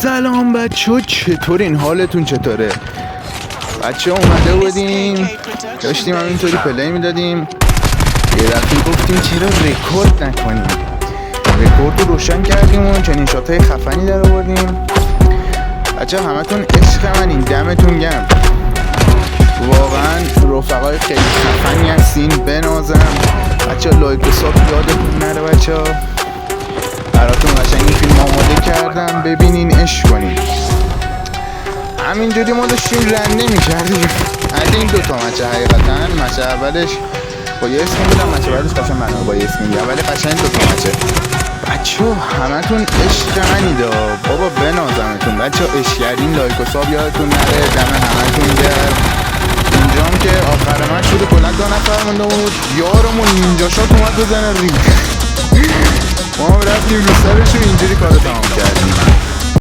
سلام بچه ها، چطورین؟ حالتون چطوره؟ بچه ها اومده بودیم داشتیم همینطوری پلی میدادیم، یه دفعه گفتیم چرا رکورد نکنیم. رکورد رو روشن کردیم و چنین شاتای خفنی در آوردیم. بچه ها همتون عشق منین، دمتون گرم، واقعا رفقای خیلی خفنی هستین. بنازم بچه ها لایک و ساب یادتون نره. بچه ها براتون قشنگ این فیلم آماده کردم، ببینین عشق کنین. همینجوری ما داشتیم رنده میکردیم از این دوتا مچه. حقیقتا مچه اولش با یه اسمی بودم، مچه بعدش قشنگ منو با یه اسمی بودم، ولی قشنگ دوتا مچه. بچه همتون عشق منیدا، بابا بنازمتون. بچه عشق کردین، لایک و ساب یادتون نره، دم همتون گرم. اینجام که آخر من شده کلت 2 نفر مونده بود، یارمون نینجا شات اومد بزنه ریگ. ما هم رفتیم رو سرش و اینجوری کارو تمام کردیم.